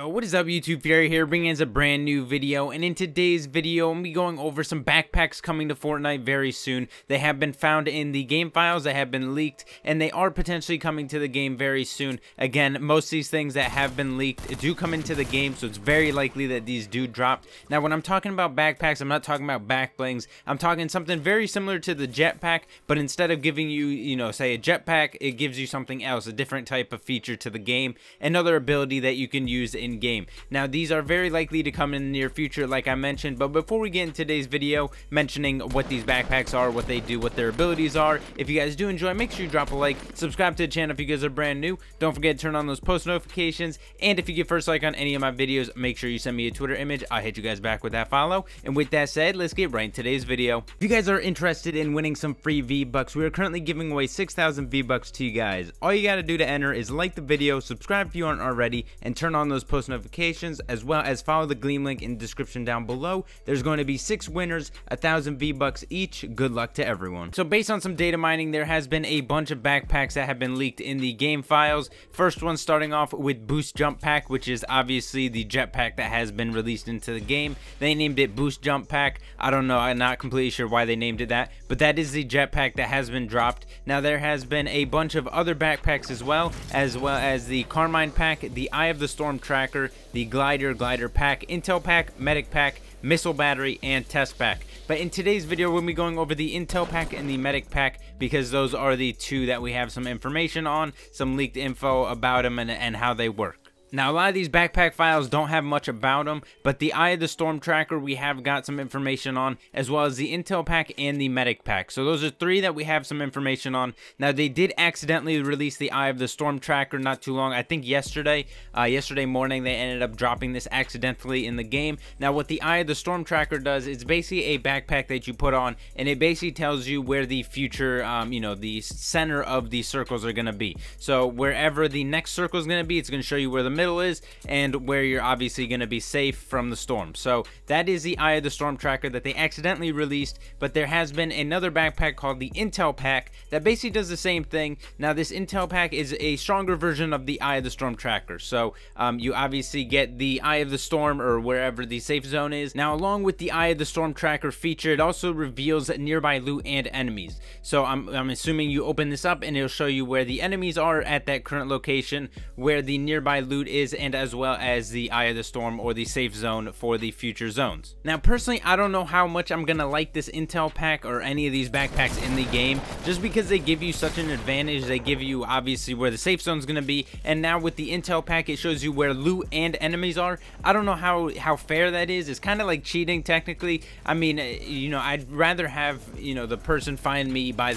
Yo, what is up YouTube? Fury here, bringing us a brand new video, and in today's video I'm going to be going over some backpacks coming to Fortnite very soon. They have been found in the game files, they have been leaked, and they are potentially coming to the game very soon. Again, most of these things that have been leaked do come into the game, so it's very likely that these do drop. Now when I'm talking about backpacks, I'm not talking about back blings, I'm talking something very similar to the jetpack, but instead of giving you, say a jetpack, it gives you something else, a different type of feature to the game, another ability that you can use in game. Now these are very likely to come in the near future like I mentioned, but before we get into today's video mentioning what these backpacks are, what they do, what their abilities are, if you guys do enjoy, make sure you drop a like, subscribe to the channel if you guys are brand new, don't forget to turn on those post notifications, and if you get first like on any of my videos, make sure you send me a Twitter image. I'll hit you guys back with that follow. And with that said, let's get right into today's video. If you guys are interested in winning some free V-Bucks, we are currently giving away 6,000 V-Bucks to you guys. All you got to do to enter is like the video, subscribe if you aren't already, and turn on those post notifications, as well as follow the Gleam link in the description down below. There's going to be 6 winners, 1,000 V-Bucks each. Good luck to everyone. So based on some data mining, there has been a bunch of backpacks that have been leaked in the game files. First one starting off with Boost Jump Pack, which is obviously the jetpack that has been released into the game. They named it Boost Jump Pack. I don't know, I'm not completely sure why they named it that, but that is the jetpack that has been dropped. Now there has been a bunch of other backpacks as well as the Carmine Pack, the Eye of the Storm Tracker, the Glider Pack, Intel Pack, Medic Pack, Missile Battery, and Test Pack. But in today's video, we'll be going over the Intel Pack and the Medic Pack because those are the two that we have some information on, some leaked info about them and how they work. Now, a lot of these backpack files don't have much about them, but the Eye of the Storm Tracker we have got some information on, as well as the Intel Pack and the Medic Pack. So those are 3 that we have some information on. Now, they did accidentally release the Eye of the Storm Tracker not too long, I think yesterday morning they ended up dropping this accidentally in the game. Now, what the Eye of the Storm Tracker does, it's basically a backpack that you put on, and it basically tells you where the future, the center of the circles are going to be. So wherever the next circle is going to be, it's going to show you where the middle is and where you're obviously going to be safe from the storm. So that is the Eye of the Storm Tracker that they accidentally released, but there has been another backpack called the Intel Pack that basically does the same thing. Now this Intel Pack is a stronger version of the Eye of the Storm Tracker, so you obviously get the Eye of the Storm or wherever the safe zone is. Now along with the Eye of the Storm Tracker feature, it also reveals nearby loot and enemies. So I'm assuming you open this up and it'll show you where the enemies are at that current location, where the nearby loot is, and as well as the Eye of the Storm or the safe zone for the future zones. Now personally, I don't know how much I'm gonna like this Intel Pack or any of these backpacks in the game, just because they give you such an advantage. They give you obviously where the safe zone is gonna be, and now with the Intel Pack it shows you where loot and enemies are. I don't know how fair that is. It's kind of like cheating technically. I mean, I'd rather have the person find me by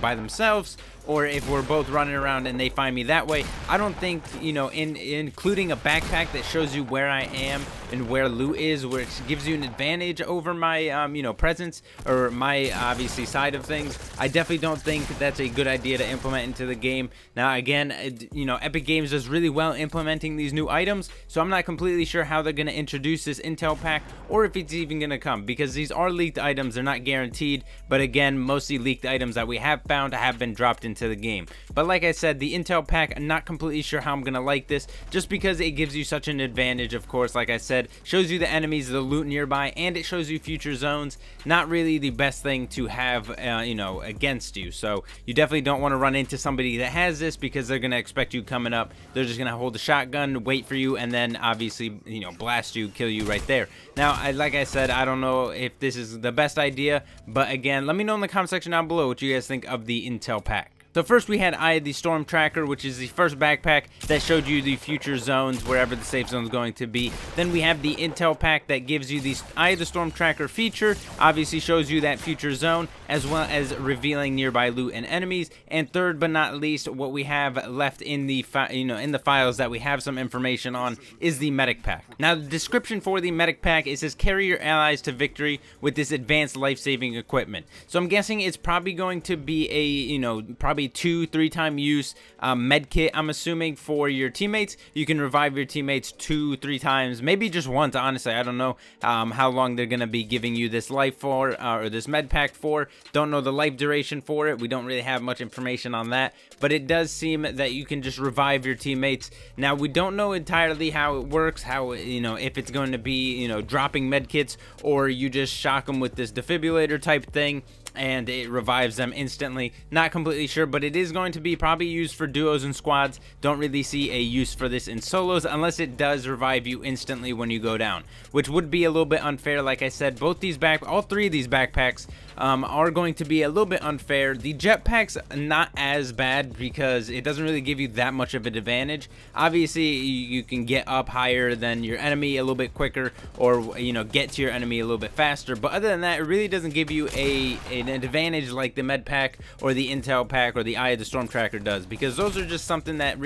by themselves, or if we're both running around and they find me that way. I don't think, including a backpack that shows you where I am and where loot is, which gives you an advantage over my, presence or my, obviously, side of things. I definitely don't think that's a good idea to implement into the game. Now, again, Epic Games does really well implementing these new items, so I'm not completely sure how they're going to introduce this Intel Pack or if it's even going to come, because these are leaked items. They're not guaranteed, but again, mostly leaked items that we have found have been dropped into the game. But like I said, the Intel Pack, I'm not completely sure how I'm gonna like this, just because it gives you such an advantage. Of course, like I said, shows you the enemies, the loot nearby, and it shows you future zones. Not really the best thing to have against you, so you definitely don't want to run into somebody that has this, because they're gonna expect you coming up, they're just gonna hold a shotgun, wait for you, and then obviously blast you, kill you right there. Now, like I said, I don't know if this is the best idea, but again, let me know in the comment section down below what you guys think of the Intel Pack. So first we had Eye of the Storm Tracker, which is the first backpack that showed you the future zones, wherever the safe zone is going to be. Then we have the Intel Pack that gives you the Eye of the Storm Tracker feature, obviously shows you that future zone, as well as revealing nearby loot and enemies. And third but not least, what we have left in the in the files that we have some information on is the Medic Pack. Now the description for the Medic Pack, it says carry your allies to victory with this advanced life-saving equipment. So I'm guessing it's probably going to be a probably probably 2-3 time use med kit, I'm assuming, for your teammates. You can revive your teammates 2-3 times, maybe just once, honestly. I don't know how long they're gonna be giving you this life for, or this med pack for. Don't know the life duration for it. We don't really have much information on that, but it does seem that you can just revive your teammates. Now, we don't know entirely how it works, how, you know, if it's going to be, you know, dropping med kits, or you just shock them with this defibrillator type thing and it revives them instantly. Not completely sure, but it is going to be probably used for duos and squads. Don't really see a use for this in solos unless it does revive you instantly when you go down, which would be a little bit unfair. Like I said, all three of these backpacks are going to be a little bit unfair. The jetpack's not as bad because it doesn't really give you that much of an advantage. Obviously, you can get up higher than your enemy a little bit quicker, or, you know, get to your enemy a little bit faster, but other than that, it really doesn't give you an advantage like the med pack or the intel pack or the Eye of the Storm Tracker does, because those are just something that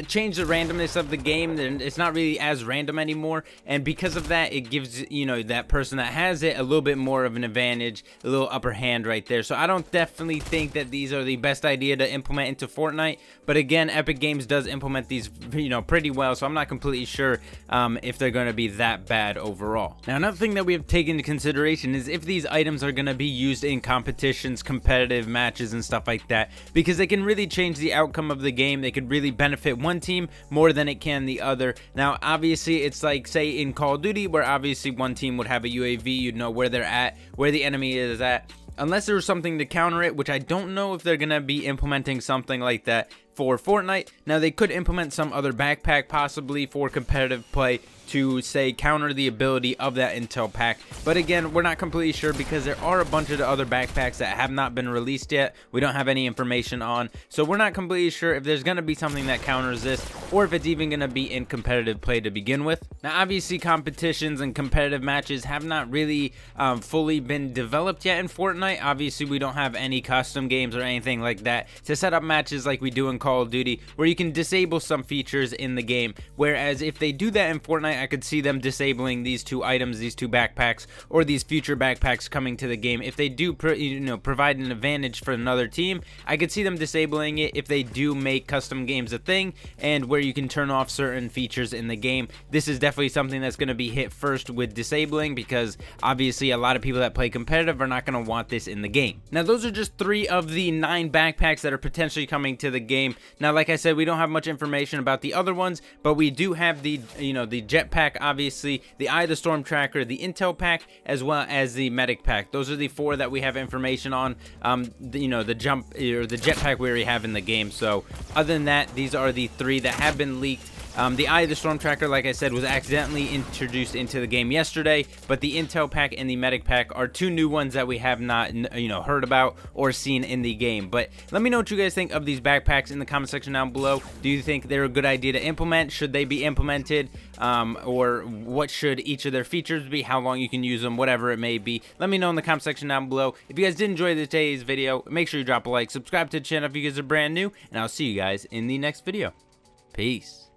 change the randomness of the game. It's not really as random anymore, and because of that, it gives, you know, that person that has it a little bit more of an advantage, a little upper hand right there. So I don't definitely think that these are the best idea to implement into Fortnite, but again, Epic Games does implement these, you know, pretty well, so I'm not completely sure if they're going to be that bad overall. Now, another thing that we have taken into consideration is if these items are going to be used in competitions, competitive matches and stuff like that, because they can really change the outcome of the game. They could really benefit one team more than it can the other. Now, obviously, it's like, say, in Call of Duty, where obviously one team would have a UAV, you'd know where they're at, where the enemy is at, unless there was something to counter it, which I don't know if they're gonna be implementing something like that for Fortnite. Now, they could implement some other backpack possibly for competitive play to, say, counter the ability of that intel pack, but again, we're not completely sure because there are a bunch of the other backpacks that have not been released yet. We don't have any information on, so we're not completely sure if there's going to be something that counters this, or if it's even going to be in competitive play to begin with. Now, obviously, competitions and competitive matches have not really fully been developed yet in Fortnite. Obviously, we don't have any custom games or anything like that to set up matches like we do in Call of Duty, where you can disable some features in the game, whereas if they do that in Fortnite, I could see them disabling these two items, these two backpacks, or these future backpacks coming to the game. If they do provide an advantage for another team, I could see them disabling it if they do make custom games a thing, and where you can turn off certain features in the game. This is definitely something that's going to be hit first with disabling, because obviously a lot of people that play competitive are not going to want this in the game. Now, those are just 3 of the 9 backpacks that are potentially coming to the game. Now, like I said, we don't have much information about the other ones, but we do have the, the jetpack, obviously, the Eye of the Storm Tracker, the intel pack, as well as the medic pack. Those are the 4 that we have information on. The jump or the jetpack we already have in the game. So other than that, these are the 3 that have been leaked. The Eye of the Storm Tracker, like I said, was accidentally introduced into the game yesterday, but the Intel Pack and the Medic Pack are 2 new ones that we have not, heard about or seen in the game. But let me know what you guys think of these backpacks in the comment section down below. Do you think they're a good idea to implement? Should they be implemented? Or what should each of their features be? How long you can use them? Whatever it may be. Let me know in the comment section down below. If you guys did enjoy today's video, make sure you drop a like, subscribe to the channel if you guys are brand new, and I'll see you guys in the next video. Peace.